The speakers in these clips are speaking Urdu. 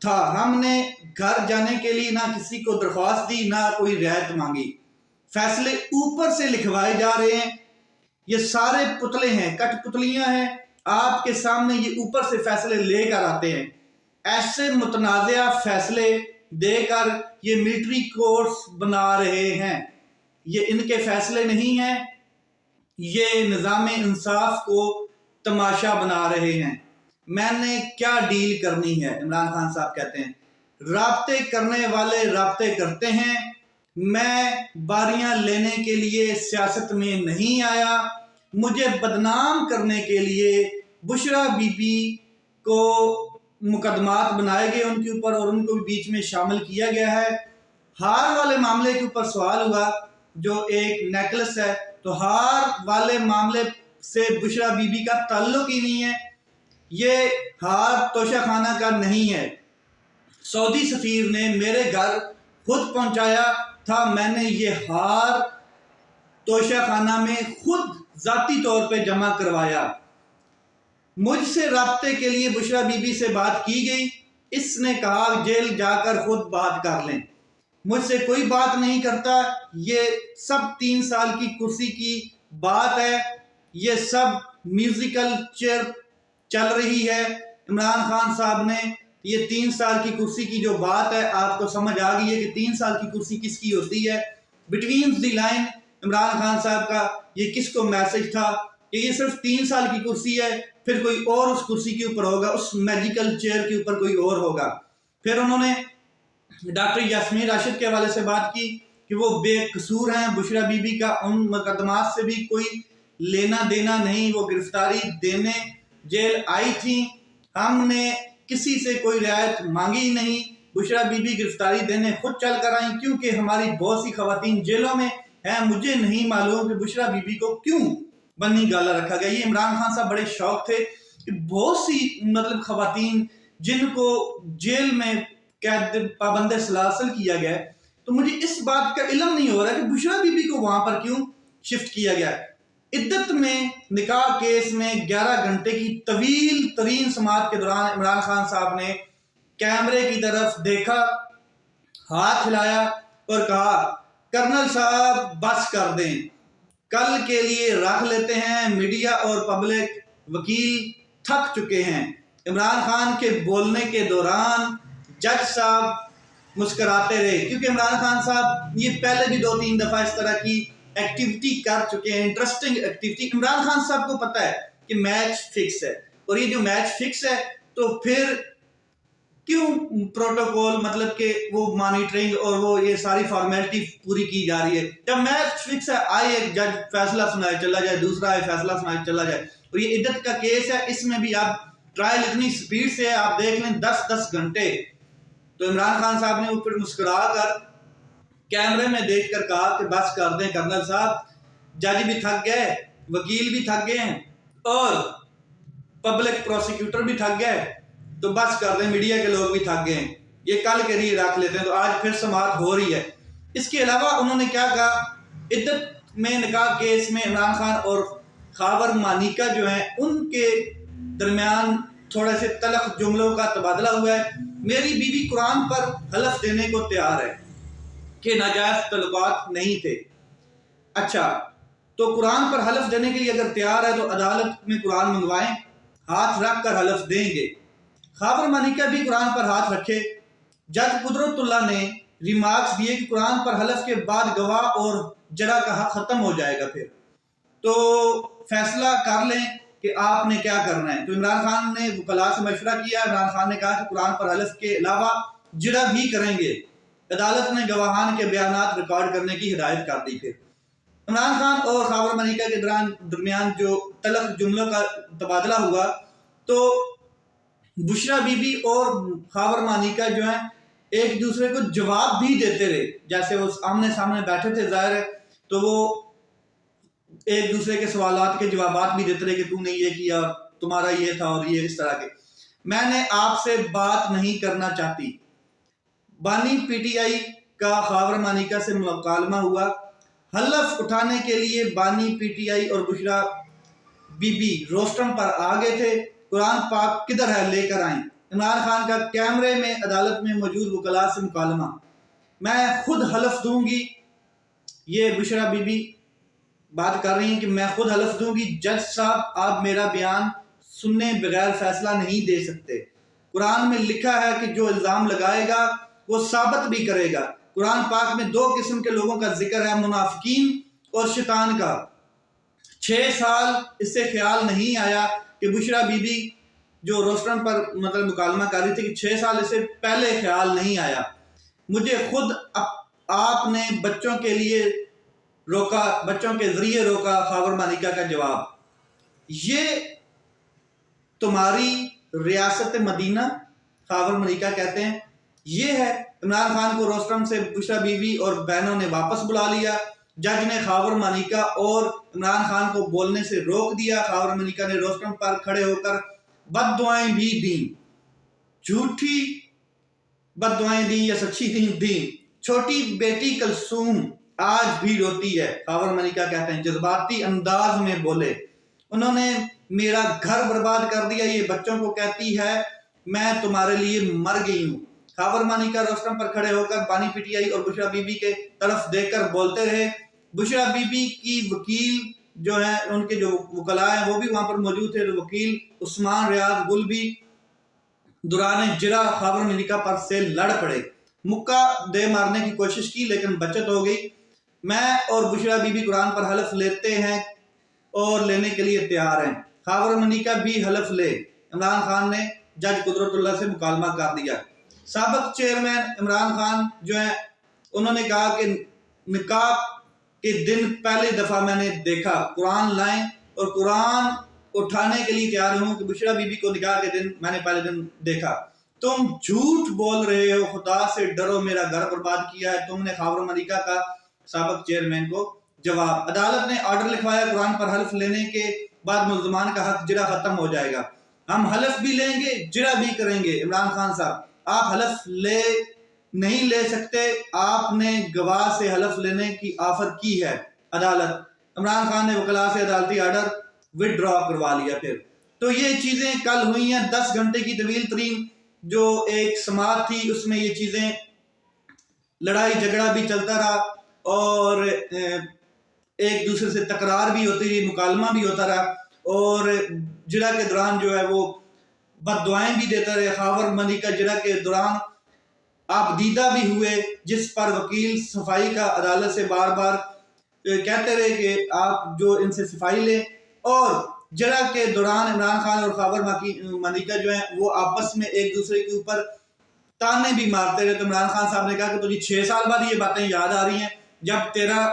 تھا، ہم نے گھر جانے کے لیے نہ کسی کو درخواست دی نہ کوئی رعایت مانگی، فیصلے اوپر سے لکھوائے جا رہے ہیں، یہ سارے پتلے ہیں، کٹ پتلیاں ہیں، آپ کے سامنے یہ اوپر سے فیصلے لے کر آتے ہیں، ایسے متنازعہ فیصلے دے کر یہ ملٹری کورٹس بنا رہے ہیں، یہ ان کے فیصلے نہیں ہیں، یہ نظام انصاف کو تماشا بنا رہے ہیں۔ میں نے کیا ڈیل کرنی ہے، عمران خان صاحب کہتے ہیں، رابطے کرنے والے رابطے کرتے ہیں، میں باریاں لینے کے لیے سیاست میں نہیں آیا، مجھے بدنام کرنے کے لیے بشرا بی بی کو مقدمات بنائے گئے ان کے اوپر اور ان کو بھی بیچ میں شامل کیا گیا ہے۔ ہار والے معاملے کے اوپر سوال ہوا جو ایک نیکلس ہے، تو ہار والے معاملے سے بشرا بی بی کا تعلق ہی نہیں ہے، یہ ہار توشہ خانہ کا نہیں ہے، سعودی سفیر نے میرے گھر خود پہنچایا تھا، میں نے یہ ہار توشہ خانہ میں خود ذاتی طور پہ جمع کروایا، مجھ سے رابطے کے لیے بشرا بی بی سے بات کی گئی، اس نے کہا جیل جا کر خود بات کر لیں، مجھ سے کوئی بات نہیں کرتا، یہ سب 3 سال کی کرسی کی بات ہے، یہ سب میوزیکل چیئر چل رہی ہے۔ عمران خان صاحب نے یہ 3 سال کی کرسی کی جو بات ہے آپ کو سمجھ آ گئی ہے کہ 3 سال کی کرسی کس کی ہوتی ہے۔ Between the line Imran Khan صاحب کا یہ کس کو میسج تھا کہ یہ صرف 3 سال کی کرسی ہے، پھر کوئی اور اس کرسی کے اوپر ہوگا، اس میجیکل چیئر کے اوپر کوئی اور ہوگا۔ پھر انہوں نے ڈاکٹر یاسمین راشد کے حوالے سے بات کی کہ وہ بے قصور ہیں، بشرا بی بی کا ان مقدمات سے بھی کوئی لینا دینا نہیں، وہ گرفتاری دینے جیل آئی تھیں، ہم نے کسی سے کوئی رعایت مانگی نہیں، بشرا بی بی گرفتاری دینے خود چل کر آئیں کیونکہ ہماری بہت سی خواتین جیلوں میں ہیں، مجھے نہیں معلوم کہ بشرا بی بی کو کیوں بنی گالا رکھا گیا۔ یہ عمران خان صاحب بڑے شوق تھے کہ بہت سی خواتین جن کو جیل میں قید پابند سلاسل کیا گیا ہے، تو مجھے اس بات کا علم نہیں ہو رہا کہ بشرا بی بی کو وہاں پر کیوں شفٹ کیا گیا ہے۔ عدت میں نکاح کیس میں 11 گھنٹے کی طویل ترین سماعت کے دوران عمران خان صاحب نے کیمرے کی طرف دیکھا، ہاتھ ہلایا اور کہا کرنل صاحب بس کر دیں، کل کے لیے رکھ لیتے ہیں، میڈیا اور پبلک وکیل تھک چکے ہیں۔ عمران خان کے بولنے کے دوران جج صاحب مسکراتے رہے کیونکہ عمران خان صاحب یہ پہلے بھی 2-3 دفعہ اس طرح کی ایکٹیویٹی کر چکے ہیں، انٹرسٹنگ ایکٹیویٹی۔ عمران خان صاحب کو پتا ہے کہ میچ فکس ہے، اور یہ جو میچ فکس ہے تو پھر کیوں پروٹوکول کہ وہ مانیٹرنگ اور وہ یہ ساری فارمیلٹی پوری کی جا رہی ہے۔ جب میچ فکس ہے آئے ایک جج فیصلہ سنائے چلا جائے، دوسرا آئے فیصلہ سنائے چلا جائے، اور یہ عدت کا کیس ہے، اس میں بھی آپ ٹرائل اتنی سپیڈ سے ہے، آپ دیکھ لیں 10 گھنٹے۔ تو عمران خان صاحب نے اوپر مسکرا کر کیمرے میں دیکھ کر کہا کہ بس کر دیں کرنل صاحب، جج بھی تھک گئے، وکیل بھی تھک گئے ہیں اور پبلک پروسیکیوٹر بھی تھک گئے، تو بس کر دیں، میڈیا کے لوگ بھی تھک گئے ہیں، یہ کل کے لیے رکھ لیتے ہیں۔ تو آج پھر سماعت ہو رہی ہے۔ اس کے علاوہ انہوں نے کیا کہا، عدت میں نکاح کیس میں عمران خان اور خاور مانیکا جو ہیں ان کے درمیان تھوڑے سے تلخ جملوں کا تبادلہ ہوا ہے۔ میری بیوی قرآن پر حلف دینے کو تیار ہے کہ ناجائز تعلقات نہیں تھے۔ اچھا، تو قرآن پر حلف دینے کے لیے اگر تیار ہے تو عدالت میں قرآن منگوائیں، ہاتھ رکھ کر حلف دیں گے۔ خاور مانیکا بھی قرآن پر ہاتھ رکھے۔ جج قدرت اللہ نے ریمارکس دیے کہ قرآن پر حلف کے بعد گواہ اور جرح کا حق ختم ہو جائے گا، پھر تو فیصلہ کر لیں کہ آپ نے کیا کرنا ہے۔ تو عمران خان نے وکلاء سے مشورہ کیا، عمران خان نے کہا کہ قرآن پر حلف کے علاوہ جرح بھی کریں گے۔ عدالت نے گواہان کے بیانات ریکارڈ کرنے کی ہدایت کر دی۔ پھر عمران خان اور خاور مانیکا کے درمیان جو تلخ جملوں کا تبادلہ ہوا، تو بشرا بی بی اور خاور مانیکا جو ہیں ایک دوسرے کو جواب بھی دیتے رہے، جیسے وہ آمنے سامنے بیٹھے تھے ظاہر ہے، تو وہ ایک دوسرے کے سوالات کے جوابات بھی دیتے رہے کہ تو نے یہ کیا، تمہارا یہ تھا اور یہ اس طرح کے۔ میں نے آپ سے بات نہیں کرنا چاہتی۔ بانی پی ٹی آئی کا خاور مانیکا سے مکالمہ ہوا، حلف اٹھانے کے لیے بانی پی ٹی آئی اور بشرا بی بی روسٹم پر آ گئے تھے، قرآن پاک کدھر ہے لے کر آئیں۔ عمران خان کا کیمرے میں عدالت میں موجود وکلاء سے مکالمہ، میں خود حلف دوں گی، یہ بشرا بی بی بات کر رہی ہیں کہ میں خود حلف دوں گی جج صاحب آپ میرا بیان سننے بغیر فیصلہ نہیں دے سکتے۔ قرآن میں لکھا ہے کہ جو الزام لگائے گا وہ ثابت بھی کرے گا۔ قرآن پاک میں 2 قسم کے لوگوں کا ذکر ہے، منافقین اور شیطان کا۔ 6 سال اس سے خیال نہیں آیا کہ بشرا بی بی جو روسٹرم پر مکالمہ کر رہی تھی کہ 6 سال اس سے پہلے خیال نہیں آیا۔ مجھے خود آپ نے بچوں کے لیے روکا، بچوں کے ذریعے روکا، خاور ملکہ کا جواب، یہ تمہاری ریاست مدینہ، خاور ملکہ کہتے ہیں، یہ ہے۔ عمران خان کو روسٹرم سے بشرا بیوی اور بہنوں نے واپس بلا لیا۔ جج نے خاور ملکہ اور عمران خان کو بولنے سے روک دیا۔ خاور ملکہ نے روسٹرم پر کھڑے ہو کر بد دعائیں بھی دیں، جھوٹی بد دعائیں دیں یا سچی دیں۔ چھوٹی بیٹی کلثوم آج بھی روتی ہے، خاور ملکہ کہتے ہیں، جذباتی انداز میں بولے، انہوں نے میرا گھر برباد کر دیا، یہ بچوں کو کہتی ہے میں تمہارے لیے مر گئی ہوں۔ خاور ملکہ روسٹرم پر کھڑے ہو کر بانی پی ٹی آئی اور بشرا بی بی کے طرف دیکھ کر بولتے رہے۔ بشرا بی بی کی وکیل جو ہیں، ان کے جو وکلاء ہیں وہ بھی وہاں پر موجود تھے۔ وکیل عثمان ریاض گل بھی دوران جرا خاور ملکہ پر سے لڑ پڑے، مکہ دے مارنے کی کوشش کی لیکن بچت ہو گئی۔ میں اور بشرا بی بی قرآن پر حلف لیتے ہیں اور لینے کے لیے تیار ہیں۔ خاور ملکہ بھی حلف لے۔ عمران خان نے جج قدرت اللہ سے مکالمہ کر دیا۔ سابق چیئرمین عمران خان جو ہیں، انہوں نے کہا کہ نکاح کے دن پہلی دفعہ میں نے دیکھا، قرآن لائیں اور قرآن اٹھانے کے لیے تیار ہوں کہ بشرا بی بی کو نکاح کے دن میں نے پہلے دن دیکھا۔ تم جھوٹ بول رہے ہو، خدا سے ڈرو، میرا گھر برباد کیا ہے تم نے، خاور ملکہ کا سابق چیئرمین کو جواب۔ عدالت نے آرڈر لکھوایا، قرآن پر حلف لینے کے بعد ملزمان کا حق جرا ختم ہو جائے گا، ہم حلف بھی لیں گے جرا بھی کریں گے۔ عمران خان صاحب آپ حلف نہیں لے سکتے، آپ نے گواہ سے حلف لینے کی آفر کی ہے۔ عدالت عمران خان نے وکلاء سے عدالتی آرڈر وڈرا کروا لیا۔ پھر تو یہ چیزیں کل ہوئی ہیں، 10 گھنٹے کی طویل ترین جو ایک سماعت تھی، اس میں یہ چیزیں لڑائی جھگڑا بھی چلتا رہا اور ایک دوسرے سے تکرار بھی ہوتی رہی، مکالمہ بھی ہوتا رہا اور جرا کے دوران جو ہے وہ بد دعائیں بھی دیتا رہے۔ خاور ملکہ جرا کے دوران آپ دیدہ بھی ہوئے، جس پر وکیل صفائی کا عدالت سے بار بار کہتے رہے کہ آپ جو ان سے صفائی لیں، اور جرا کے دوران عمران خان اور خاور ملکہ جو ہیں وہ آپس میں ایک دوسرے کے اوپر تانے بھی مارتے رہے۔ تو عمران خان صاحب نے کہا کہ تجھے 6 سال بعد یہ باتیں یاد آ رہی ہیں، جب تیرا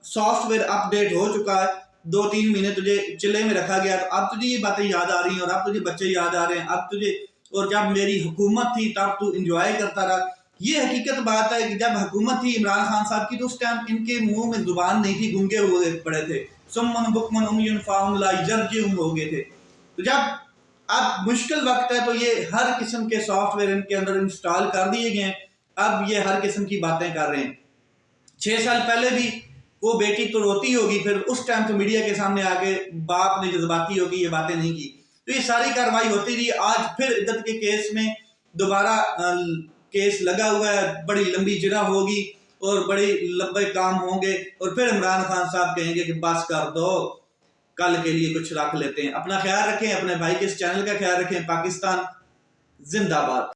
سافٹ ویئر اپ ڈیٹ ہو چکا ہے، 2-3 مہینے تجھے چلے میں رکھا گیا، تو اب تجھے یہ باتیں یاد آ رہی ہیں اور اب تجھے بچے یاد آ رہے ہیں، اب تجھے، اور جب میری حکومت تھی تب تو انجوائے کرتا رہا۔ یہ حقیقت بات ہے کہ جب حکومت تھی عمران خان صاحب کی تو اس ٹائم ان کے منہ میں زبان نہیں تھی، گنگے ہوئے پڑے تھے، سمن بکمن عمی فاہم لا یرجعون ہو گئے تھے۔ تو جب اب مشکل وقت ہے تو یہ ہر قسم کے سافٹ ویئر ان کے اندر انسٹال کر دیے گئے ہیں، اب یہ ہر قسم کی باتیں کر رہے ہیں۔ 6 سال پہلے بھی وہ بیٹی تو روتی ہوگی، پھر اس ٹائم تو میڈیا کے سامنے آ کے باپ نے جذباتی ہوگی یہ باتیں نہیں کی، تو یہ ساری کارروائی ہوتی رہی۔ آج پھر عدت کے کیس میں دوبارہ کیس لگا ہوا ہے، بڑی لمبی جرا ہوگی اور بڑے لمبے کام ہوں گے، اور پھر عمران خان صاحب کہیں گے کہ بس کر دو، کل کے لیے کچھ رکھ لیتے ہیں۔ اپنا خیال رکھیں، اپنے بھائی کے اس چینل کا خیال رکھیں۔ پاکستان زندہ باد۔